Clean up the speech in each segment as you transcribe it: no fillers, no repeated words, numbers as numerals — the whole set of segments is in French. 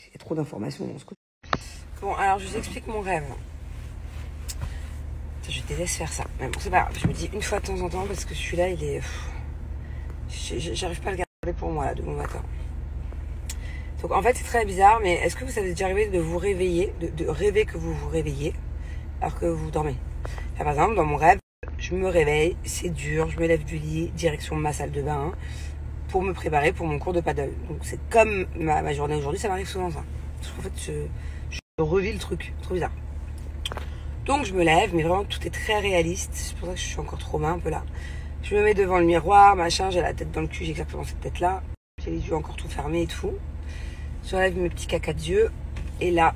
Il y a trop d'informations dans ce côté. Bon, alors je vous explique mon rêve. Je déteste faire ça. Mais bon, c'est pas grave. Je me dis une fois de temps en temps parce que celui-là, il est... J'arrive pas à le garder pour moi, là, de bon matin. Donc en fait, c'est très bizarre, mais est-ce que vous avez déjà arrivé de vous réveiller, de rêver que vous vous réveillez alors que vous dormez? Là, par exemple, dans mon rêve, je me réveille, c'est dur, je me lève du lit, direction ma salle de bain, pour me préparer pour mon cours de paddle. Donc c'est comme ma journée aujourd'hui, ça m'arrive souvent ça. Parce qu'en fait, je revis le truc, trop bizarre. Donc je me lève, mais vraiment tout est très réaliste, c'est pour ça que je suis encore trop main un peu là. Je me mets devant le miroir, machin, j'ai la tête dans le cul, j'ai exactement cette tête-là. J'ai les yeux encore tout fermés et tout. J'enlève mes petits cacas d'yeux, et là,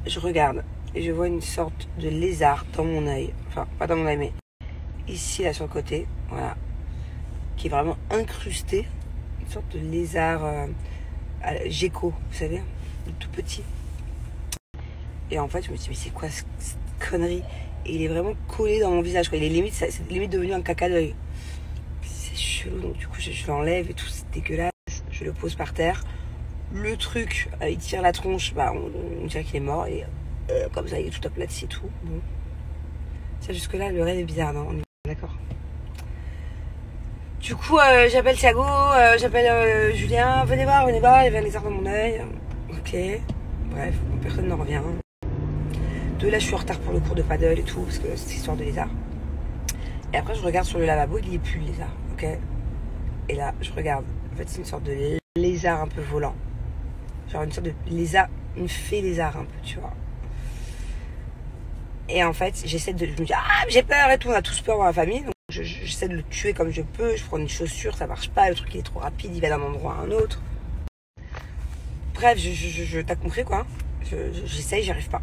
je regarde. Et je vois une sorte de lézard dans mon œil. Enfin, pas dans mon œil, mais ici, là, sur le côté. Voilà. Qui est vraiment incrusté. Une sorte de lézard gecko, vous savez, tout petit. Et en fait, je me dis, mais c'est quoi cette connerie? Et il est vraiment collé dans mon visage, quoi. Il est limite, c'est limite devenu un caca d'œil. C'est chelou, donc du coup, je l'enlève et tout, c'est dégueulasse. Je le pose par terre. Le truc, il tire la tronche, bah, on dirait qu'il est mort. Et comme ça, il est tout aplati et tout. Bon. Ça, jusque-là, le rêve est bizarre, non? On est d'accord. Du coup, j'appelle Thiago, j'appelle Julien. Venez voir, il y avait un lézard dans mon œil. Ok. Bref, personne n'en revient. De là, je suis en retard pour le cours de paddle et tout, parce que c'est histoire de lézard. Et après, je regarde sur le lavabo, il n'y est plus le lézard. Ok. Et là, je regarde. En fait, c'est une sorte de lézard un peu volant. Genre une sorte de lézard, une fée lézard un peu, tu vois. Et en fait, je me dis, ah, j'ai peur et tout, on a tous peur dans la famille. Donc, j'essaie de le tuer comme je peux. Je prends une chaussure, ça marche pas. Le truc, il est trop rapide, il va d'un endroit à un autre. Bref, t'as compris, quoi. J'essaye, j'y arrive pas.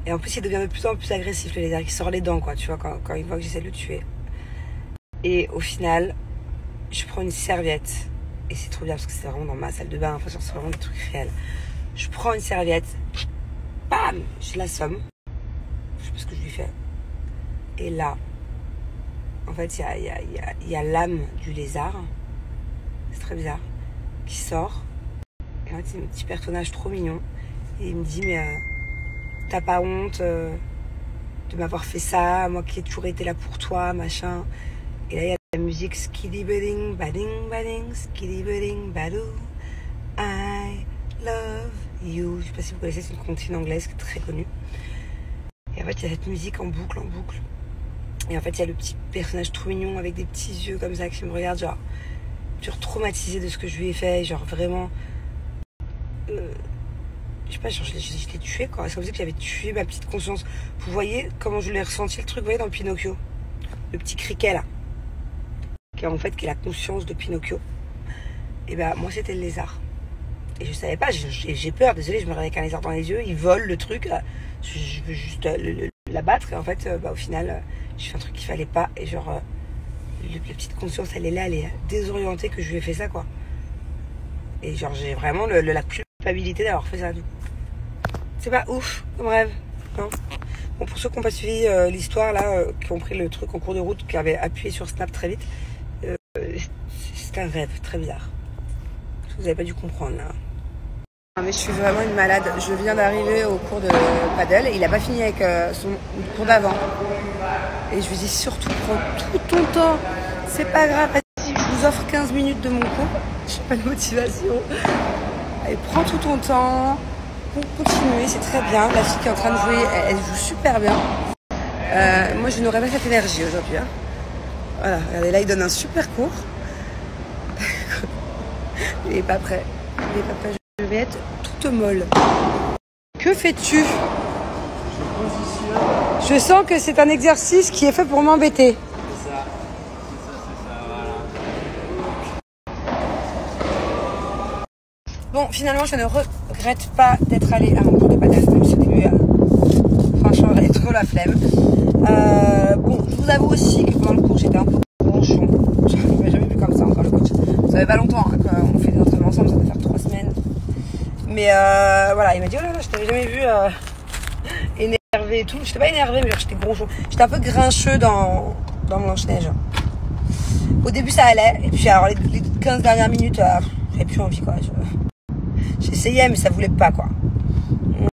Et en plus, il devient de plus en plus agressif, le lézard. Il sort les dents, quoi, tu vois, quand il voit que j'essaie de le tuer. Et au final, je prends une serviette. Et c'est trop bien, parce que c'est vraiment dans ma salle de bain. Enfin, c'est vraiment des trucs réels. Je prends une serviette. Bam! Je l'assomme. Je sais pas ce que je lui fais. Et là, en fait, il y a l'âme du lézard. C'est très bizarre. Qui sort. Et en fait, c'est un petit personnage trop mignon. Et il me dit, mais t'as pas honte de m'avoir fait ça, moi qui ai toujours été là pour toi, machin. Et là, il y a la musique skiddy bading, bading, bading, skiddy bading, badoo. I love you. Je sais pas si vous connaissez, c'est une comptine anglaise qui est très connue. Et en fait, il y a cette musique en boucle, en boucle. Et en fait, il y a le petit personnage trop mignon avec des petits yeux comme ça qui me regarde, genre traumatisé de ce que je lui ai fait, genre vraiment. Je sais pas, genre je l'ai tué, quoi. C'est comme ça que j'avais tué ma petite conscience. Vous voyez comment je l'ai ressenti, le truc, vous voyez, dans Pinocchio. Le petit criquet, là. Qui est la conscience de Pinocchio. Et ben, moi, c'était le lézard. Et je savais pas, j'ai peur, désolé, je me réveille avec un lézard dans les yeux, il vole le truc, je veux juste l'abattre. Et en fait, au final, je fais un truc qu'il fallait pas. Et genre, la petite conscience, elle est là, elle est désorientée que je lui ai fait ça, quoi. Et genre, j'ai vraiment la culpabilité d'avoir fait ça. C'est pas ouf comme rêve, non? Bon, pour ceux qui n'ont pas suivi l'histoire, là, qui ont pris le truc en cours de route, qui avaient appuyé sur Snap très vite, c'est un rêve très bizarre. Vous n'avez pas dû comprendre, là. Non, mais je suis vraiment une malade. Je viens d'arriver au cours de paddle. Il n'a pas fini avec son cours d'avant. Et je lui dis surtout, prends tout ton temps. C'est pas grave, vas-y, je vous offre 15 minutes de mon cours. Je n'ai pas de motivation. Allez, prends tout ton temps. Pour continuer, c'est très bien. La fille qui est en train de jouer, elle joue super bien. Moi, je n'aurais pas cette énergie aujourd'hui. Hein. Voilà, regardez, là, il donne un super cours. Il n'est pas prêt. Il n'est pas prêt. Je vais être toute molle. Que fais-tu? Je sens que c'est un exercice qui est fait pour m'embêter. C'est ça, voilà. Bon, finalement, je ne regrette pas d'être allée à mon cours de paddle, même si au début, franchement, j'avais trop la flemme. Bon, je vous avoue aussi que pendant le cours, j'étais un peu bronchon. Je ne m'avais jamais vu comme ça encore, le coach. Ça fait pas longtemps hein, qu'on fait des entraînements ensemble, ça doit faire 3 semaines. Mais voilà, il m'a dit, oh là là, je t'avais jamais vu énervé et tout. J'étais pas énervé, mais j'étais bronchon. J'étais un peu grincheux dans Blanche-Neige. Au début, ça allait. Et puis, alors, les 15 dernières minutes, j'avais plus envie, quoi. J'essayais, mais ça voulait pas, quoi.